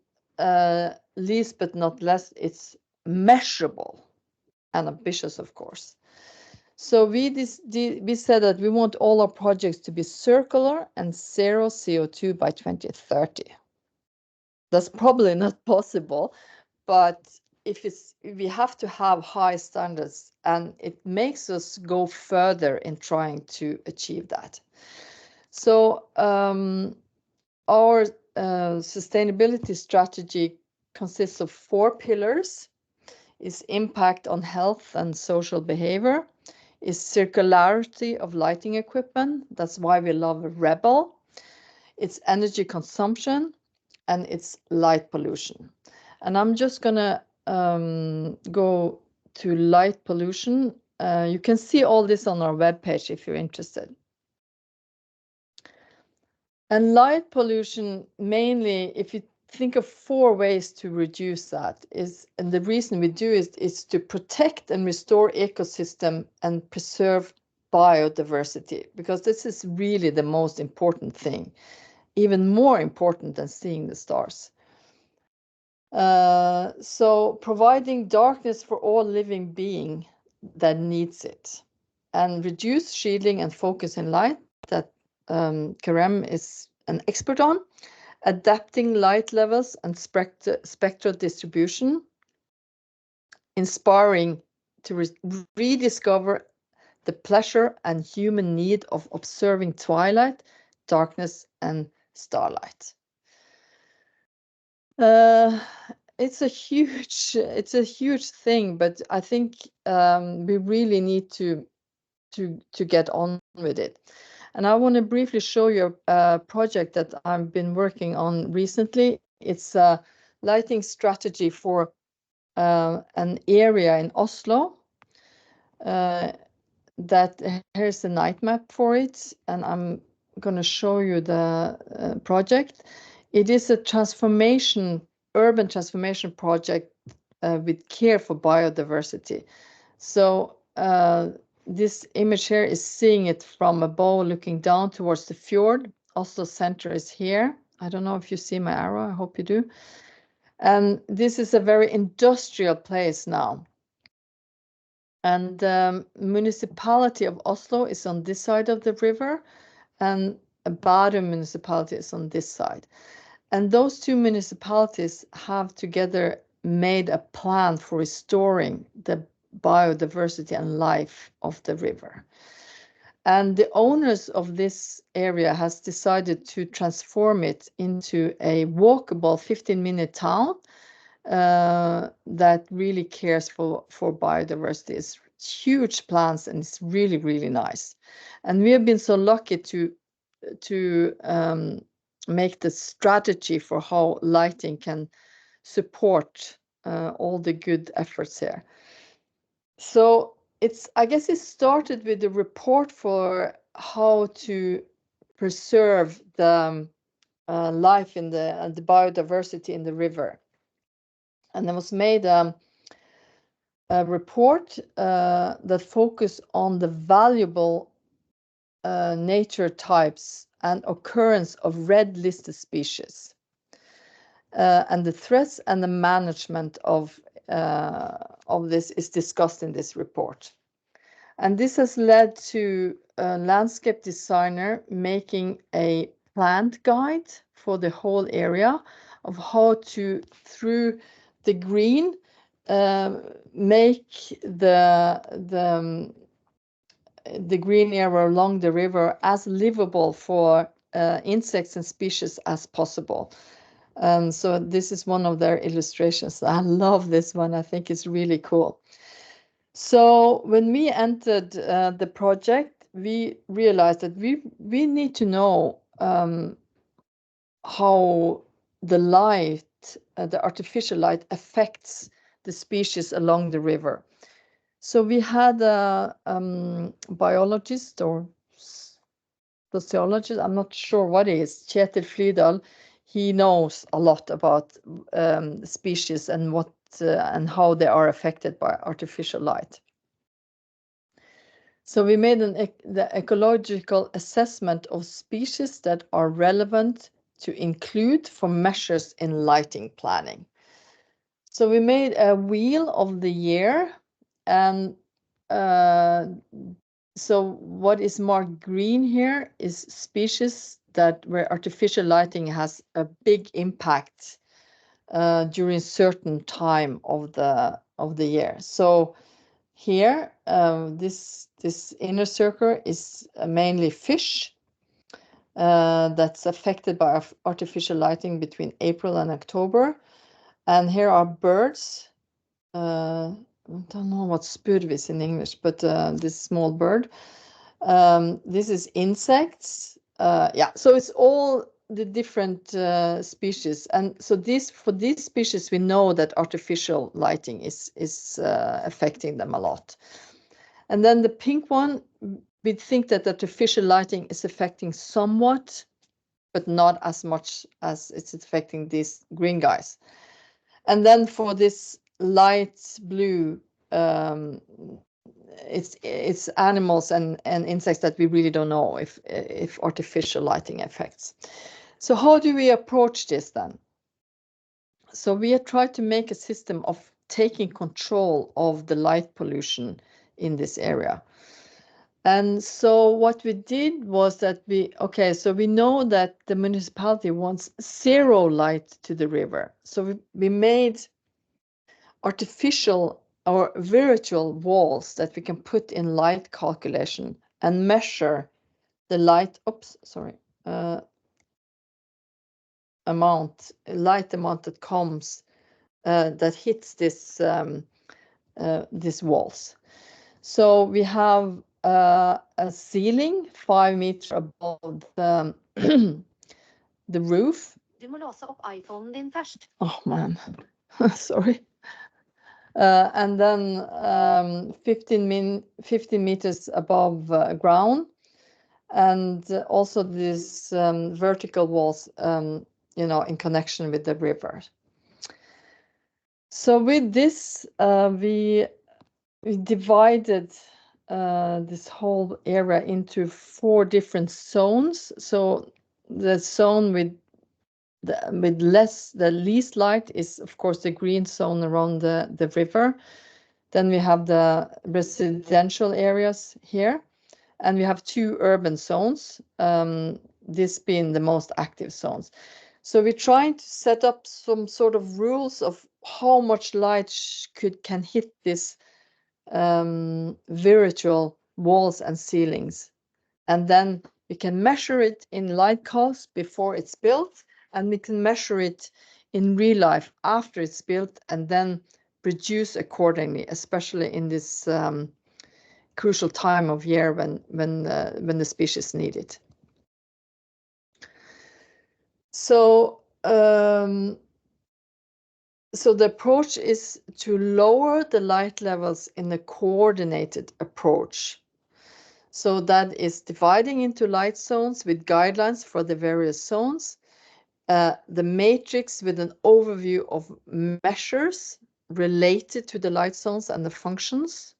least but not less, it's measurable and ambitious, of course. So we said that we want all our projects to be circular and zero CO2 by 2030. That's probably not possible, but we have to have high standards, and it makes us go further in trying to achieve that. So our sustainability strategy consists of 4 pillars. Is impact on health and social behavior, is circularity of lighting equipment. That's why we love Rebel. It's energy consumption, and it's light pollution. And I'm just gonna go to light pollution. You can see all this on our webpage if you're interested. And light pollution, mainly, if you think of 4 ways to reduce that, and the reason we do is to protect and restore ecosystem and preserve biodiversity, because this is really the most important thing, even more important than seeing the stars. So providing darkness for all living being that needs it, and reduce shielding and focus in light that Kerem is an expert on, adapting light levels and spectral distribution, inspiring to rediscover the pleasure and human need of observing twilight, darkness, and starlight. It's a huge thing, but I think we really need to get on with it. And I want to briefly show you a project that I've been working on recently. It's a lighting strategy for an area in Oslo. Here's the night map for it, and I'm going to show you the project. It is a urban transformation project with care for biodiversity. So this image here is seeing it from above, looking down towards the fjord. Oslo center is here. I don't know if you see my arrow. I hope you do. And this is a very industrial place now. And the municipality of Oslo is on this side of the river, and Bærum municipality is on this side. And those 2 municipalities have together made a plan for restoring the biodiversity and life of the river. And the owners of this area has decided to transform it into a walkable 15-minute town that really cares for biodiversity. It's huge plans, and it's really, really nice. And we have been so lucky to make the strategy for how lighting can support all the good efforts here. So I guess it started with the report for how to preserve the life in the biodiversity in the river. And there was made a report that focused on the valuable nature types and occurrence of red listed species, and the threats and the management of this is discussed in this report. And this has led to a landscape designer making a plant guide for the whole area of how to, through the green, make the green area along the river as livable for insects and species as possible. So this is one of their illustrations. I love this one. I think it's really cool. So when we entered the project, we realized that we need to know how the light, the artificial light, affects the species along the river. So we had a biologist or sociologist, I'm not sure what it is, Kerem Bredal. He knows a lot about species and what and how they are affected by artificial light. So we made the ecological assessment of species that are relevant to include for measures in lighting planning. So we made a wheel of the year, and so what is marked green here is species where artificial lighting has a big impact during certain time of the year. So here, this inner circle is mainly fish that's affected by artificial lighting between April and October. And here are birds. I don't know what spurvis in English, but this small bird. This is insects. Yeah, so it's all the different species. And so for these species, we know that artificial lighting is affecting them a lot. And then the pink one, we think that artificial lighting is affecting somewhat, but not as much as it's affecting these green guys. And then for this light blue, it's animals and insects that we really don't know if artificial lighting affects. So how do we approach this then? So we have tried to make a system of taking control of the light pollution in this area. And so what we did was that so we know that the municipality wants 0 light to the river. So we made artificial or virtual walls that we can put in light calculation and measure the light, light amount that comes, that hits these walls. So we have a ceiling 5 meters above the roof. Du må låse opp iPhonen din først. Oh man, sorry. And then 15 meters above ground, and also these vertical walls, in connection with the river. So with this, we divided this whole area into 4 different zones. So the zone with the least light is, of course, the green zone around the river. Then we have the residential areas here, and we have 2 urban zones, this being the most active zones. So we're trying to set up some sort of rules of how much light can hit this virtual walls and ceilings. And then we can measure it in light cost before it's built, and we can measure it in real life after it's built, and then produce accordingly, especially in this crucial time of year when the species need it. So so the approach is to lower the light levels in a coordinated approach. So that is dividing into light zones with guidelines for the various zones. the matrix with an overview of measures related to the light zones and the functions,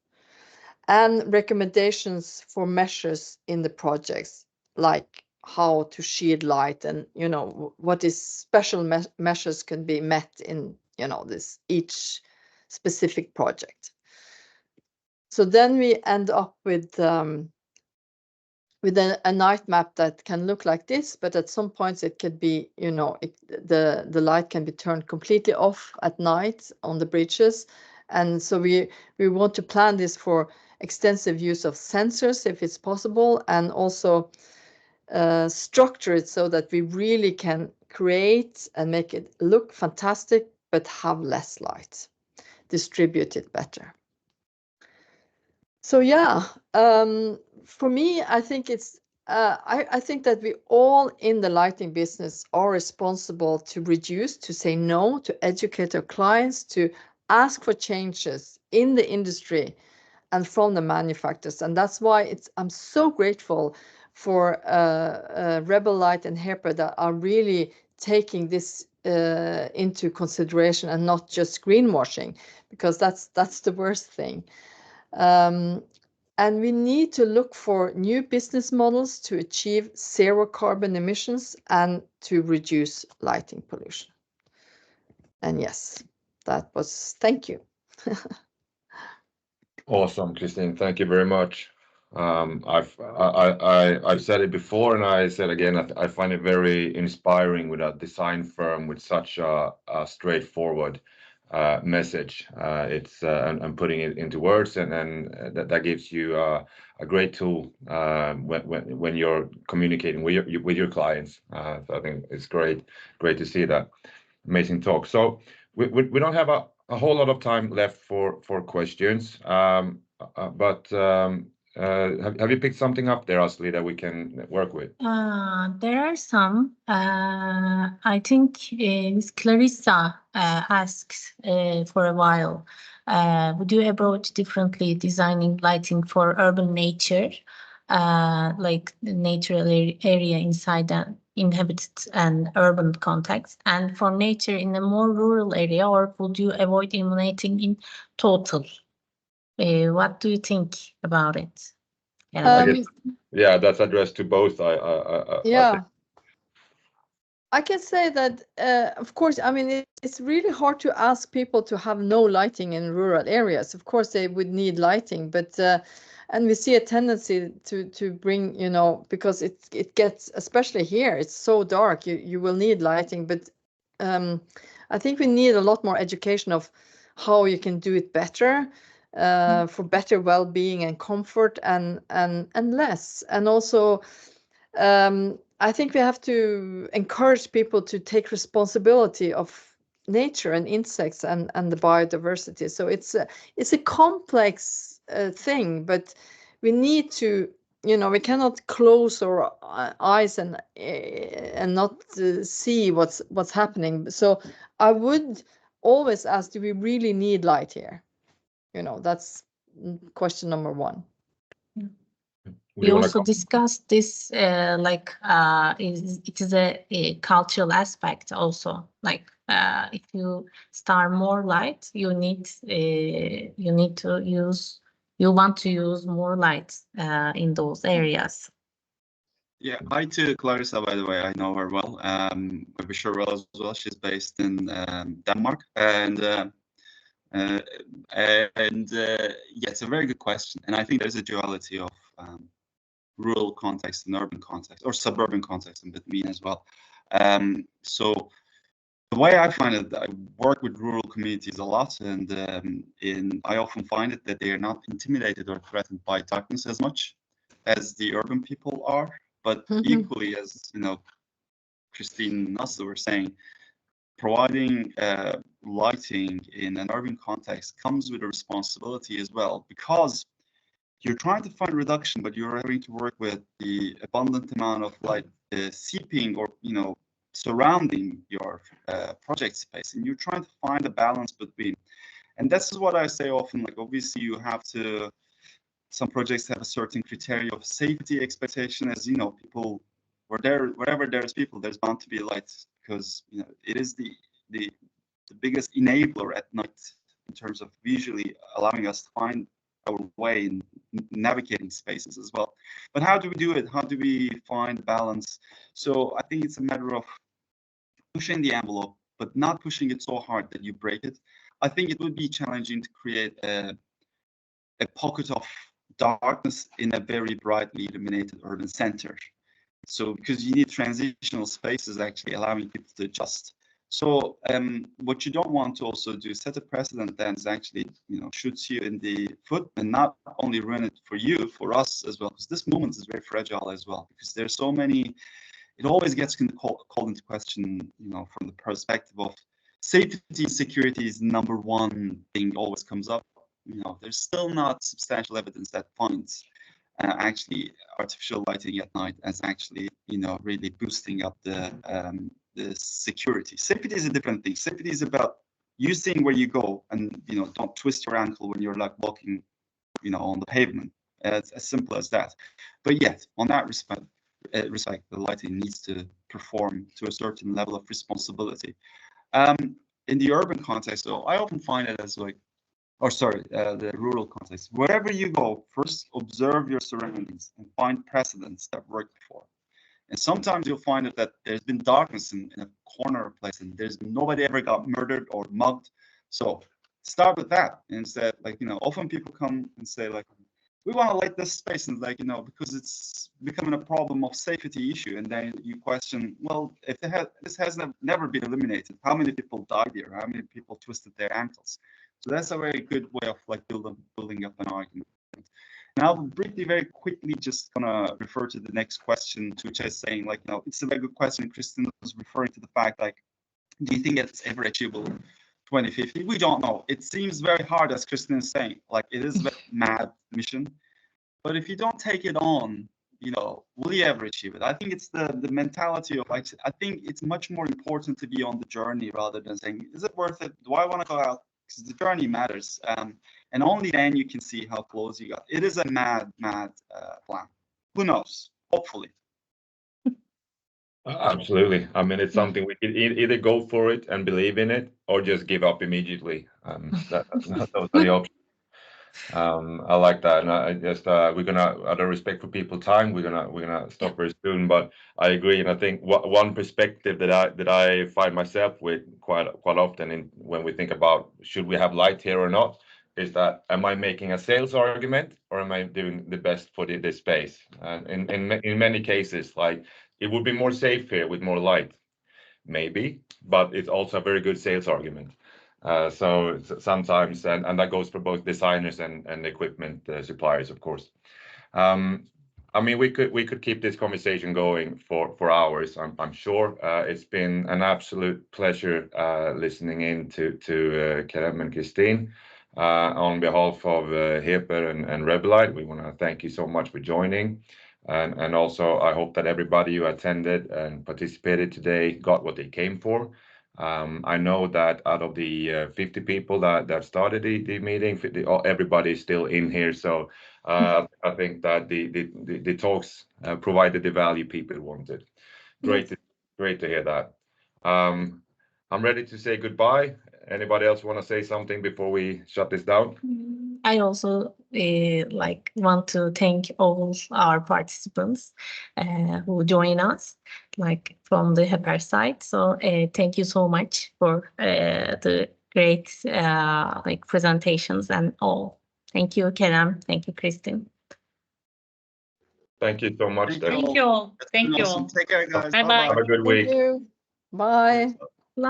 and recommendations for measures in the projects, like how to shield light and, you know, what is special measures can be met in, you know, this each specific project. So then we end up with a night map that can look like this, but at some points it could be, you know, the light can be turned completely off at night on the bridges. And so we want to plan this for extensive use of sensors if it's possible, and also structure it so that we really can create and make it look fantastic, but have less light, distribute it better. So yeah, for me, I think it's I think that we all in the lighting business are responsible to reduce, to say no, to educate our clients, to ask for changes in the industry and from the manufacturers. And that's why I'm so grateful for Rebel Light and Herper that are really taking this into consideration and not just greenwashing, because that's the worst thing. And we need to look for new business models to achieve zero carbon emissions and to reduce lighting pollution. And yes, thank you. Awesome, Kristin. Thank you very much. I've said it before, and I said again, I find it very inspiring with a design firm with such a straightforward message. It's and putting it into words, and that gives you a great tool when you're communicating with your clients. So I think it's great to see that. Amazing talk. So we don't have a whole lot of time left for questions, but have you picked something up there, Asli, that we can work with? There are some. I think Ms. Clarissa asks for a while, would you approach differently designing lighting for urban nature, like the natural area inside the inhabited and urban context, and for nature in a more rural area, or would you avoid illuminating in total? What do you think about it? Yeah, that's addressed to both. Yeah, I can say that, of course, I mean, it's really hard to ask people to have no lighting in rural areas. Of course, they would need lighting, but and we see a tendency to bring, you know, because it gets, especially here, it's so dark, you will need lighting. But I think we need a lot more education of how you can do it better, for better well-being and comfort, and less. And also, I think we have to encourage people to take responsibility of nature and insects and the biodiversity. So it's a complex thing, but we need to, you know, we cannot close our eyes and not see what's happening. So I would always ask, do we really need light here? You know, that's question number one. We also discussed this, like it is a cultural aspect also. Like if you start more light, you want to use more light in those areas. Yeah, hi to Clarissa, by the way. I know her well. I wish her well as well. She's based in Denmark, and yeah, it's a very good question. And I think there's a duality of rural context and urban context, or suburban context in between as well. So the way I find it, I work with rural communities a lot, and I often find it that they are not intimidated or threatened by darkness as much as the urban people are. But equally, as you know, Kristin and Asli were saying, providing lighting in an urban context comes with a responsibility as well, because you're trying to find reduction, but you're having to work with the abundant amount of light seeping or, you know, surrounding your project space, and you're trying to find a balance between. And this is what I say often, like, obviously you have to, some projects have a certain criteria of safety expectation, as you know, people, wherever there's people, there's bound to be light because it is the biggest enabler at night in terms of visually allowing us to find our way in navigating spaces as well. But how do we do it? How do we find balance? So I think it's a matter of pushing the envelope, but not pushing it so hard that you break it. I think it would be challenging to create a pocket of darkness in a very brightly illuminated urban center. So because you need transitional spaces actually allowing people to adjust. So what you don't want to also do is set a precedent that is actually shoots you in the foot and not only ruin it for you, for us as well, because this movement is very fragile as well, because there's so many. It always gets called into question, from the perspective of safety. Security is number one thing always comes up. There's still not substantial evidence that finds actually artificial lighting at night as actually really boosting up the security. Safety is a different thing. Safety is about you seeing where you go and don't twist your ankle when you're like walking on the pavement. It's as simple as that. But yet on that respect, the lighting needs to perform to a certain level of responsibility. In the urban context, though, I often find it as the rural context. Wherever you go, first observe your surroundings and find precedents that worked before. And sometimes you'll find that there's been darkness in a corner of a place, and there's nobody ever got murdered or mugged. So start with that instead. Often people come and say we want to light this space, and because it's becoming a problem of safety issue. And then you question, well, if this has never been eliminated, how many people died here? How many people twisted their ankles? So that's a very good way of building up an argument. And I'll briefly, very quickly, just gonna refer to the next question, to which I was saying, it's a very good question. Kristin was referring to the fact, do you think it's ever achievable 2050? We don't know. It seems very hard, as Kristin is saying. It is a mad mission. But if you don't take it on, will you ever achieve it? I think it's the mentality of I think it's much more important to be on the journey rather than saying, is it worth it? Do I want to go out? Because the journey matters. And only then you can see how close you got. It is a mad plan. Who knows? Hopefully. Absolutely. I mean, it's something we could either go for it and believe in it, or just give up immediately. Those are the options. I like that, and I just we're gonna, out of respect for people's time, we're gonna stop very soon. But I agree, and I think one perspective that I find myself with quite often when we think about should we have light here or not, is that am I making a sales argument or am I doing the best for the space? In many cases, it would be more safe here with more light, maybe, but it's also a very good sales argument. So sometimes, and that goes for both designers and equipment suppliers, of course. I mean, we could keep this conversation going for hours. I'm sure. It's been an absolute pleasure listening in to Kerem and Kristin. On behalf of Heper and Rebelite, we want to thank you so much for joining. And also, I hope that everybody who attended and participated today got what they came for. I know that out of the 50 people that started the meeting, everybody is still in here. So I think that the talks provided the value people wanted. Great to hear that. I'm ready to say goodbye. Anybody else want to say something before we shut this down? I also want to thank all our participants who join us, from the Heper side. So thank you so much for the great presentations and all. Thank you, Kerem. Thank you, Kristin. Thank you so much. Thank you all. Thank you all. Take care, guys. Bye-bye. Have a good week. Thank you. Bye.